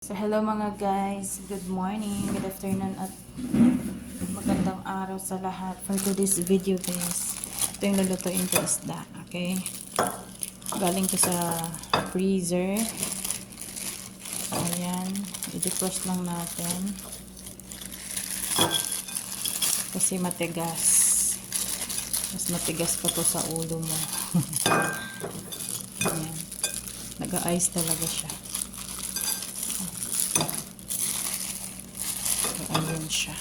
So, hello mga guys. Good morning, good afternoon, at magandang araw sa lahat. For today's video guys, ito yung lulutuin ko isda. Okay? Galing ko sa freezer. Ayan. I-defrost lang natin. Kasi matigas. Mas matigas pa to sa ulo mo. Ayan. Nag-ice talaga siya. Ayan siya.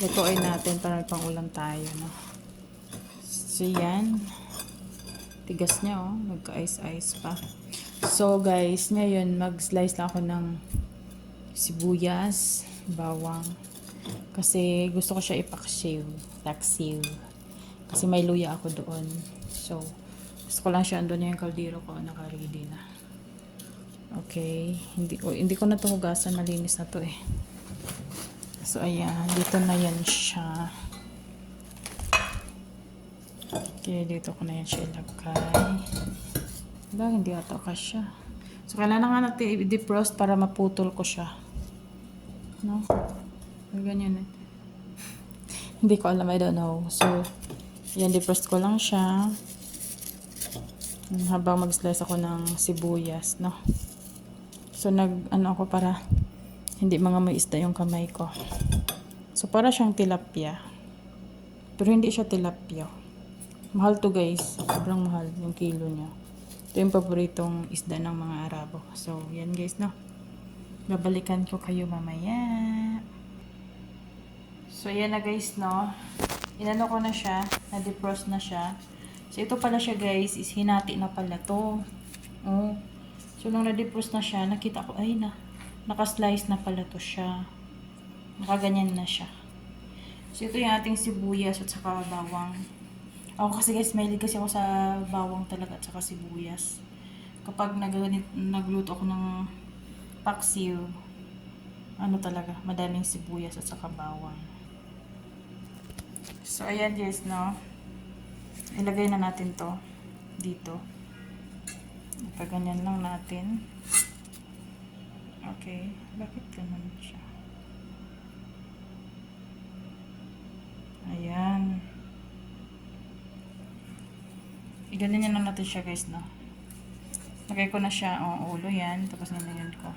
Lutuin natin para may pang-ulam tayo, no? So, yan. Tigas niya, oh. Nagka-ice-ice pa. So, guys, ngayon, mag-slice lang ako ng sibuyas, bawang. Kasi, gusto ko siya ipaksiw. Taksiw. Kasi may luya ako doon. So, gusto ko lang siya, andun yung kaldero ko, naka-ready na. Okay. Hindi ko na ito hugasan. Malinis na to eh. So, ayan. Dito na yan siya. Okay, dito ko na yan siya ilagay. Wala, hindi ata kasya. So, kailangan nga natin i-defrost para maputol ko siya. No? Ganyan eh. Hindi ko alam, I don't know. So, yan, defrost ko lang siya. Habang mag-slice ako ng sibuyas, no? So, ano ako para hindi mga may isda yung kamay ko. So, para siyang tilapia. Pero hindi siya tilapia. Mahal to guys. Sobrang mahal yung kilo niya. Ito yung paboritong isda ng mga Arabo. So, yan guys, no? Babalikan ko kayo mamaya. So, yan na guys, no? Inano ko na siya. Na-defrost na siya. So, ito pala siya guys, is hinati na pala to. Oh. So, nung na-defrost na siya, nakita ko, ay na, naka-slice na pala to siya. Nakaganyan na siya. So, ito yung ating sibuyas at saka bawang. Ako kasi guys, mahilig kasi ako sa bawang talaga at saka sibuyas. Kapag nagluto ako ng paksiw, ano talaga, madaming sibuyas at saka bawang. So, ayan guys, no? Ilagay na natin to dito. Ipaganyan lang natin. Okay. Bakit ganun siya? Ayan. Ganyan lang natin siya guys, no? Lagay ko na siya ang ulo yan. Tapos nilagyan ko.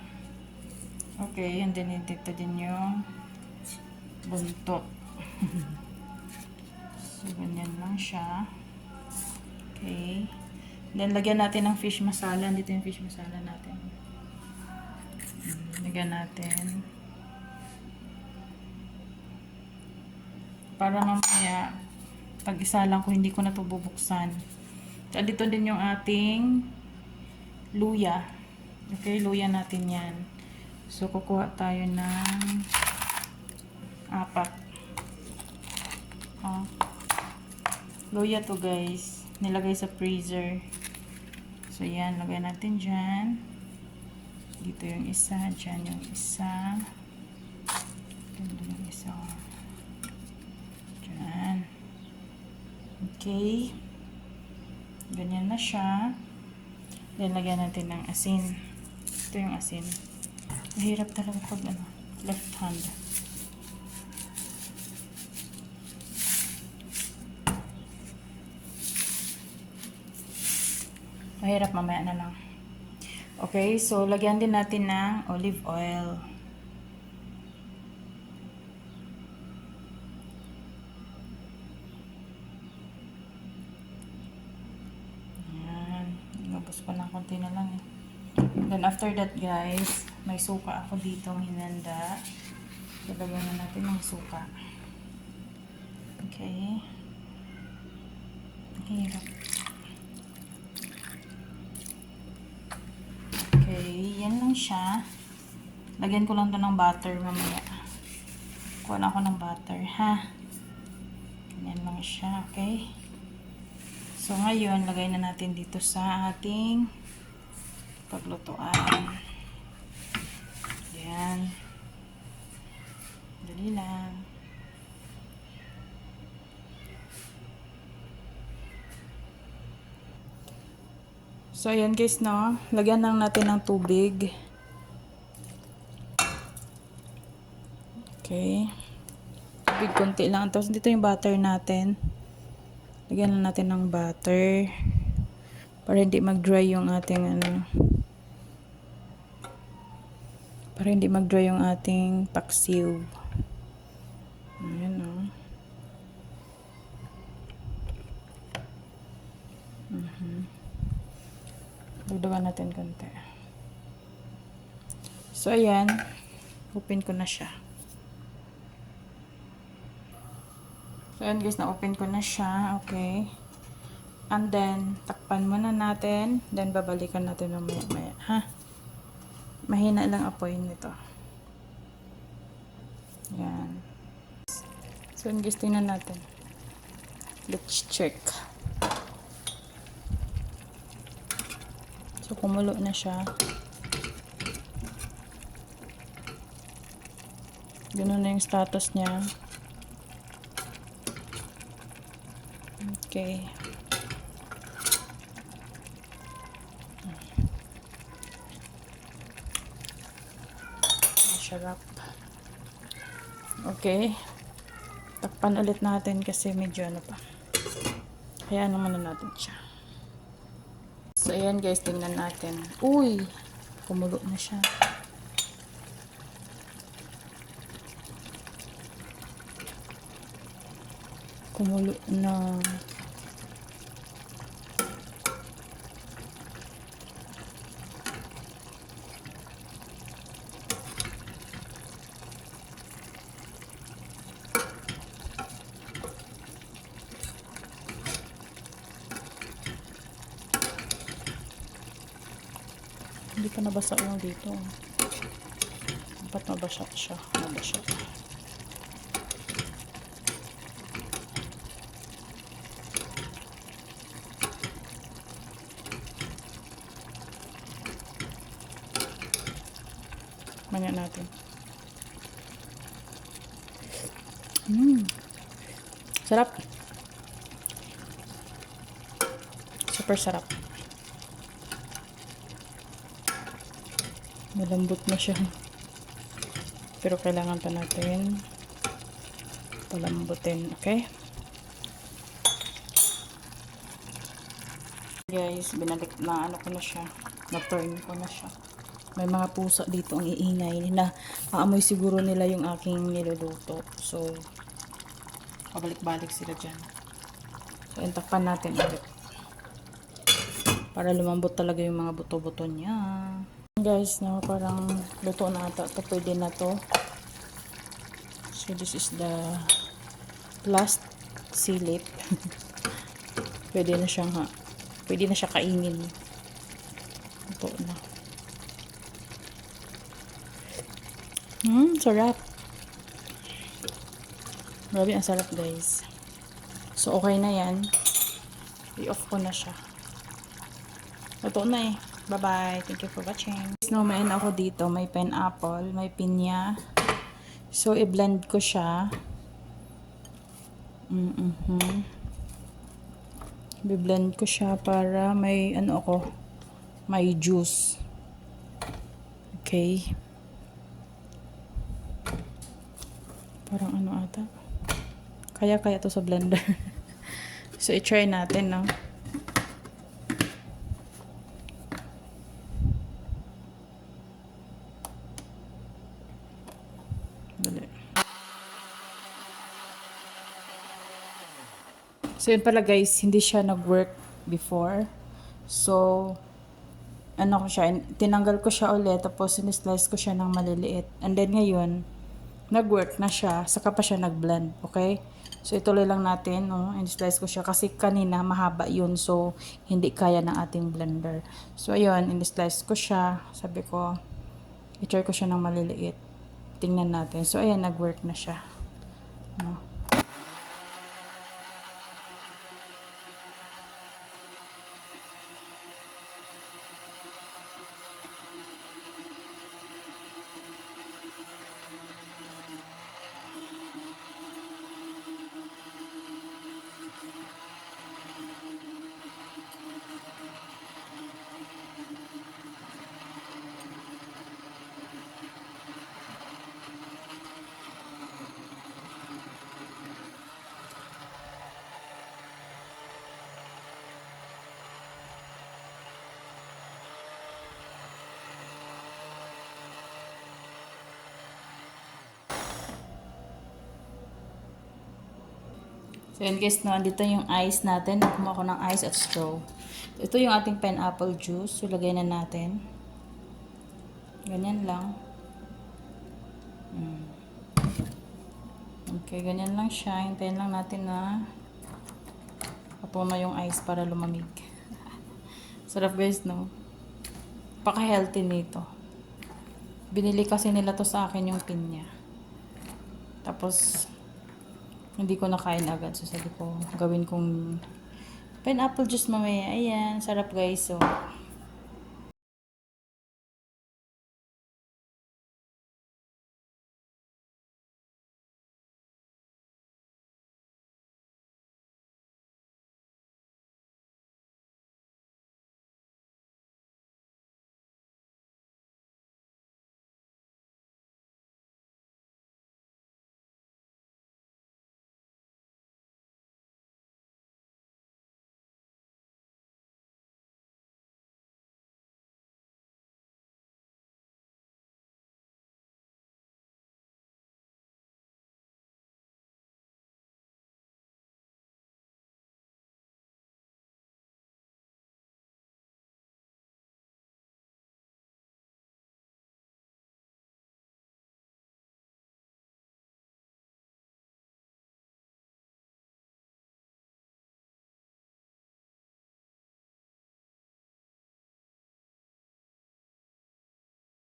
Okay. And then dito din yung buntot. So, ganyan lang siya. Okay. Then, lagyan natin ng fish masala. Dito yung fish masala natin. Lagyan natin. Para mamaya, pag isa lang ko, hindi ko na ito bubuksan. So, dito din yung ating luya. Okay, luya natin yan. So, kukuha tayo ng 4. Oh. Luya to guys. Nilagay sa freezer. So, yan. Lagay natin dyan. Dito yung isa. Dyan yung isa. Dito yung isa. Dyan. Okay. Ganyan na siya. Then, lagyan natin ng asin. Ito yung asin. Mahirap talaga pag left hand. Mahirap, mamaya na lang. Okay, so lagyan din natin ng olive oil. Ayan. Lubos pa ng konti na lang eh. Then after that guys, may suka ako dito hinanda. So lagyan na natin ng suka. Okay. Hirap. Okay, yan lang siya. Lagyan ko lang to ng butter mamaya. Kuha na ako ng butter, ha? Ganyan lang siya, okay? So, ngayon, lagay na natin dito sa ating paglutuan. Yan. Dali lang. So, ayan guys, no. Lagyan lang natin ng tubig. Okay. Tubig konti lang. Tapos, dito yung butter natin. Lagyan lang natin ng butter. Para hindi mag-dry yung ating, para hindi mag-dry yung ating paksiw. Ayan, no. Dagdagan natin konti. So, ayan. Open ko na siya. So, ayan guys, na-open ko na siya. Okay. And then, takpan muna natin. Then, babalikan natin mamaya-maya. Ha? Mahina lang apoy nito. Ayan. So, ayan guys, tingnan natin. Let's check. So, kumulo na siya. Ganun na yung status niya. Okay. Masarap. Okay. Takpan ulit natin kasi medyo ano pa. Kaya naman na natin siya. So, ayan guys, tingnan natin. Uy! Kumulo na siya. Kumulo na. Hindi pa nabasa yung dito. Dapat mabasa siya. Mabasa. Manyan natin. Sarap. Super sarap. Malambot na siya. Pero kailangan pa natin palambutin. Okay? Guys, binalik na ano ko na siya. Na-turn ko na siya. May mga pusa dito ang iingay nila. Aamoy siguro nila yung aking niluluto. So, pabalik-balik sila dyan. So, intakpan natin ulit. Para lumambot talaga yung mga buto-buto niya. Guys, no, parang luto na ata. Ito pwede na to. So, this is the last silip. Pwede na siyang pwede na siya kainin. Ito na. Sarap. Grabe, ang sarap guys. So, okay na yan. I-off ko na siya. Ito na eh. Bye-bye. Thank you for watching. No, may ako dito. May pineapple. May pinya. So, i-blend ko siya. I-blend ko siya para may ano ako. May juice. Okay. Parang ano ata. Kaya to sa blender. So, i-try natin, no? Dali. So, yun pala guys, hindi siya nag-work before. So, ano ko siya, tinanggal ko siya ulit, tapos sinislice ko siya ng maliliit. And then ngayon, nag-work na siya, saka pa siya nag-blend, okay? So, ituloy lang natin, no? In-slice ko siya kasi kanina mahaba yun, so hindi kaya ng ating blender. So, ayun, in-slice ko siya, sabi ko, i-try ko siya ng maliliit. Tingnan natin. So, ayan, nag-work na siya. No? So yun guys, no, dito yung ice natin. Kumuha ko ng ice at straw. Ito yung ating pineapple juice. So lagay na natin. Ganyan lang. Okay, ganyan lang siya. Hintayin lang natin na matunaw yung ice para lumamig. Sarap guys, no? Paka-healthy nito. Binili kasi nila to sa akin yung pinya. Tapos, hindi ko nakain agad. So, sabi ko, gawin kong pineapple juice mamaya. Ayan, sarap guys. So,